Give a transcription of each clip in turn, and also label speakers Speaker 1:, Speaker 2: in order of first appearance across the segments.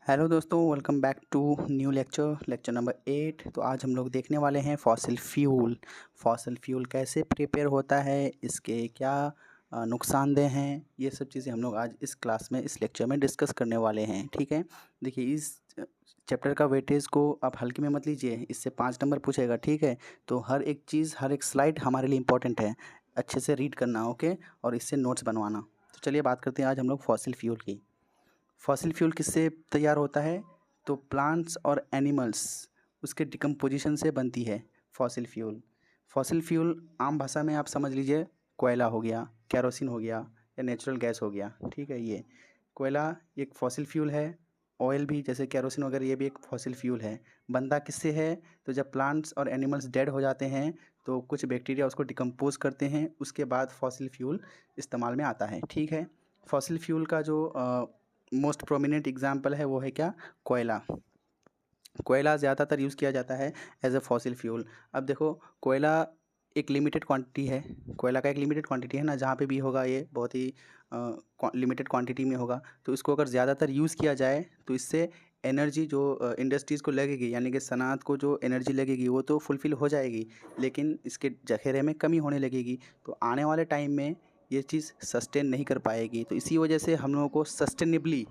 Speaker 1: Hello दोस्तों, welcome back to new lecture number 8। तो आज हम लोग देखने वाले हैं फॉसिल फ्यूल कैसे प्रिपेयर होता है, इसके क्या नुकसानदेह हैं। ये सब चीज़ें हम लोग आज इस क्लास में इस लेक्चर में डिस्कस करने वाले हैं। ठीक है, देखिए इस चैप्टर का वेटेज को आप हल्के में मत लीजिए, इससे 5 नंबर पूछेगा। ठीक है, तो हर एक चीज़, हर एक स्लाइड हमारे लिए इम्पोर्टेंट है, अच्छे से रीड करना। ओके, और इससे नोट्स बनवाना। तो चलिए बात करते हैं आज हम लोग फॉसिल फ्यूल की। फॉसिल फ्यूल किससे तैयार होता है? तो प्लांट्स और एनिमल्स, उसके डिकम्पोजिशन से बनती है फॉसिल फ्यूल। फॉसिल फ्यूल आम भाषा में आप समझ लीजिए, कोयला हो गया, केरोसिन हो गया, या नेचुरल गैस हो गया। ठीक है, ये कोयला एक फॉसिल फ्यूल है। ऑयल भी, जैसे केरोसिन वगैरह, ये भी एक फॉसिल फ्यूल है। बनता किससे है? तो जब प्लांट्स और एनिमल्स डेड हो जाते हैं तो कुछ बैक्टीरिया उसको डिकम्पोज करते हैं, उसके बाद फॉसिल फ्यूल इस्तेमाल में आता है। ठीक है, फॉसिल फ्यूल का जो मोस्ट प्रोमिनेंट एग्जाम्पल है वो है क्या? कोयला। कोयला ज़्यादातर यूज़ किया जाता है एज अ फॉसिल फ्यूल। अब देखो, कोयला एक लिमिटेड क्वांटिटी है। कोयला का एक लिमिटेड क्वांटिटी है ना, जहाँ पे भी होगा ये बहुत ही लिमिटेड क्वांटिटी में होगा। तो इसको अगर ज़्यादातर यूज़ किया जाए तो इससे एनर्जी जो इंडस्ट्रीज़ को लगेगी, यानी कि सनअत को जो एनर्जी लगेगी वो तो फुलफ़िल हो जाएगी, लेकिन इसके ज़ख़ीरे में कमी होने लगेगी। तो आने वाले टाइम में ये चीज़ सस्टेन नहीं कर पाएगी। तो इसी वजह से हम लोगों को सस्टेनेबली,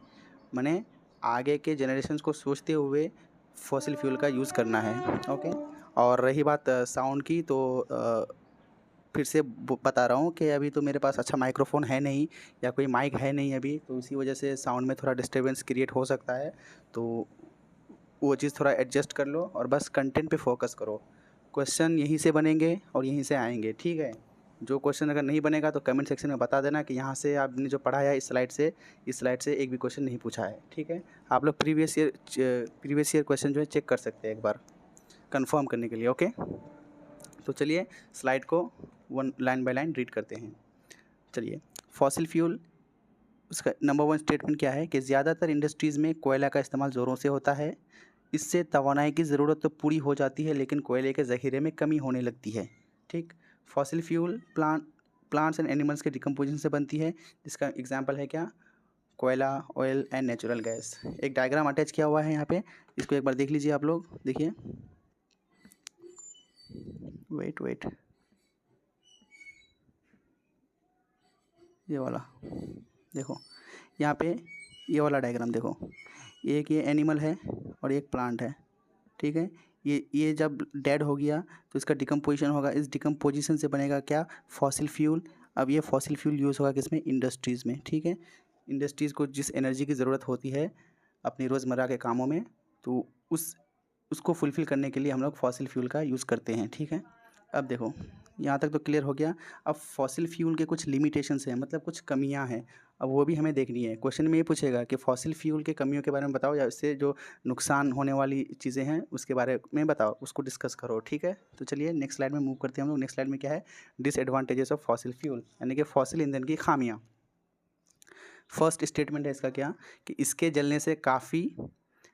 Speaker 1: माने आगे के जनरेशन्स को सोचते हुए फॉसिल फ्यूल का यूज़ करना है। ओके, और रही बात साउंड की, तो फिर से बता रहा हूँ कि अभी तो मेरे पास अच्छा माइक्रोफोन है नहीं, या कोई माइक है नहीं अभी, तो इसी वजह से साउंड में थोड़ा डिस्टर्बेंस क्रिएट हो सकता है। तो वो चीज़ थोड़ा एडजस्ट कर लो और बस कंटेंट पे फोकस करो। क्वेश्चन यहीं से बनेंगे और यहीं से आएंगे। ठीक है, जो क्वेश्चन अगर नहीं बनेगा तो कमेंट सेक्शन में बता देना कि यहाँ से आपने जो पढ़ा है इस स्लाइड से एक भी क्वेश्चन नहीं पूछा है। ठीक है, आप लोग प्रीवियस ईयर क्वेश्चन जो है चेक कर सकते हैं एक बार कंफर्म करने के लिए। ओके, तो चलिए स्लाइड को one line by line read करते हैं। चलिए, फॉसिल फ्यूल, उसका नंबर 1 स्टेटमेंट क्या है कि ज़्यादातर इंडस्ट्रीज़ में कोयला का इस्तेमाल ज़ोरों से होता है। इससे तवानाई की ज़रूरत तो पूरी हो जाती है, लेकिन कोयले के ज़ख़ीरे में कमी होने लगती है। ठीक, fossil fuel plants and animals के डिकम्पोजिशन से बनती है, जिसका एग्जांपल है क्या? कोयला, ऑयल एंड नेचुरल गैस। एक डायग्राम अटैच किया हुआ है यहाँ पे, इसको एक बार देख लीजिए आप लोग। देखिए, वेट, ये वाला देखो, यहाँ पे ये वाला डायग्राम देखो, एक ये एनिमल है और एक प्लांट है। ठीक है, ये जब डेड हो गया तो इसका डिकम्पोजिशन होगा, इस डिकम्पोजिशन से बनेगा क्या? Fossil fuel. अब ये फॉसिल फ्यूल यूज़ होगा किसमें? इंडस्ट्रीज़ में। ठीक है, इंडस्ट्रीज़ को जिस एनर्जी की ज़रूरत होती है अपनी रोज़मर्रा के कामों में, तो उसको फुलफ़िल करने के लिए हम लोग फॉसिल फ्यूल का यूज़ करते हैं। ठीक है, अब देखो यहाँ तक तो क्लियर हो गया। अब फॉसिल फ्यूल के कुछ लिमिटेशंस हैं, मतलब कुछ कमियां हैं, अब वो भी हमें देखनी है। क्वेश्चन में ये पूछेगा कि फॉसिल फ्यूल के कमियों के बारे में बताओ, या इससे जो नुकसान होने वाली चीज़ें हैं उसके बारे में बताओ, उसको डिस्कस करो। ठीक है, तो चलिए नेक्स्ट स्लाइड में मूव करते हैं हम लोग। नेक्स्ट स्लाइड में क्या है? डिसएडवांटेजेस ऑफ फॉसिल फ्यूल, यानी कि फॉसिल ईंधन की खामियाँ। फर्स्ट स्टेटमेंट है इसका क्या? कि इसके जलने से काफ़ी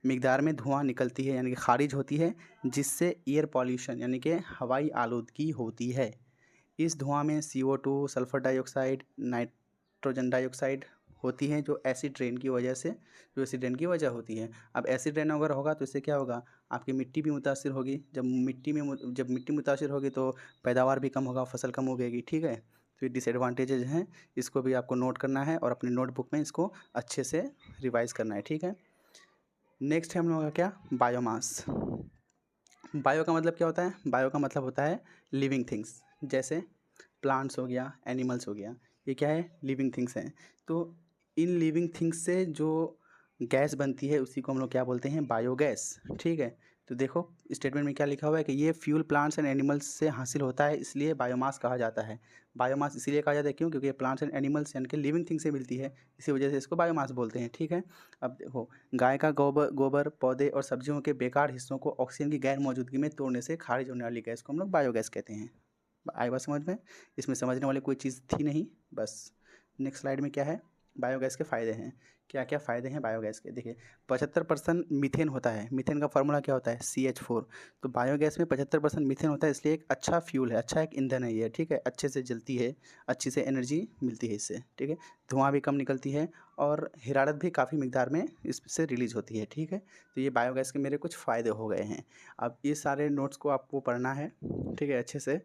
Speaker 1: मिकदार में धुआं निकलती है, यानी कि खारिज होती है, जिससे एयर पॉल्यूशन, यानी कि हवाई आलूदगी होती है। इस धुआं में CO2, sulphur dioxide, nitrogen dioxide होती हैं, जो एसिड रेन की वजह होती है। अब एसिड रेन अगर होगा तो इससे क्या होगा? आपकी मिट्टी भी मुतासिर होगी। जब मिट्टी मुतासिर होगी तो पैदावार भी कम होगा, फसल कम उगेगी। ठीक है, तो ये डिसएडवांटेजेज हैं, इसको भी आपको नोट करना है और अपने नोटबुक में इसको अच्छे से रिवाइज़ करना है। ठीक है, नेक्स्ट है हम लोगों का क्या? बायोमास। बायो का मतलब क्या होता है? बायो का मतलब होता है लिविंग थिंग्स, जैसे प्लांट्स हो गया, एनिमल्स हो गया, ये क्या है? लिविंग थिंग्स हैं। तो इन लिविंग थिंग्स से जो गैस बनती है उसी को हम लोग क्या बोलते हैं? बायोगैस। ठीक है, तो देखो स्टेटमेंट में क्या लिखा हुआ है कि ये फ्यूल प्लांट्स एंड एनिमल्स से हासिल होता है, इसलिए बायोमास कहा जाता है। बायोमास इसीलिए कहा जाता है क्यों? क्योंकि ये प्लांट्स एंड एनिमल्स यानी कि लिविंग थिंग से मिलती है, इसी वजह से इसको बायोमास बोलते हैं। ठीक है, अब देखो, गाय का गोबर पौधे और सब्जियों के बेकार हिस्सों को ऑक्सीजन की गैर मौजूदगी में तोड़ने से खारिज होने वाली गैस को हम लोग बायोगैस कहते हैं। आई बात समझ में? इसमें समझने वाली कोई चीज़ थी नहीं, बस। नेक्स्ट स्लाइड में क्या है? बायोगैस के फ़ायदे हैं। क्या क्या फ़ायदे हैं बायोगैस के? देखिए, 75% मीथेन होता है। मीथेन का फार्मूला क्या होता है? CH4। तो बायोगैस में 75% मीथेन होता है, इसलिए एक अच्छा फ्यूल है, अच्छा एक ईंधन है ये। ठीक है, अच्छे से जलती है, अच्छी से एनर्जी मिलती है इससे। ठीक है, धुआं भी कम निकलती है और हिरारत भी काफ़ी मिकदार में इससे रिलीज़ होती है, ठीक है। तो ये बायोगैस के मेरे कुछ फ़ायदे हो गए हैं। अब ये सारे नोट्स को आपको पढ़ना है, ठीक है, अच्छे से,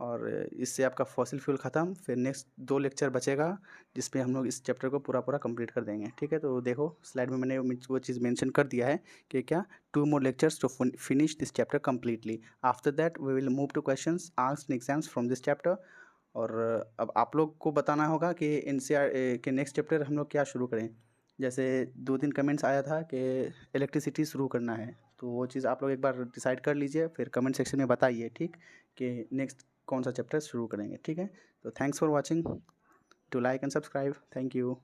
Speaker 1: और इससे आपका फॉसिल फ्यूल ख़त्म। फिर नेक्स्ट 2 लेक्चर बचेगा जिसमें हम लोग इस चैप्टर को पूरा कंप्लीट कर देंगे, ठीक है। तो देखो स्लाइड में मैंने वो चीज़ मेंशन कर दिया है कि क्या 2 more lectures to finish this chapter completely. After that we will move to questions asked in exams from this chapter. और अब आप लोग को बताना होगा कि एनसीईआर के नेक्स्ट चैप्टर हम लोग क्या शुरू करें। जैसे 2-3 कमेंट्स आया था कि इलेक्ट्रिसिटी शुरू करना है, तो वो चीज़ आप लोग एक बार डिसाइड कर लीजिए, फिर कमेंट सेक्शन में बताइए, ठीक, कि नेक्स्ट कौन सा चैप्टर शुरू करेंगे, ठीक है। तो thanks for watching, to like and subscribe, thank you.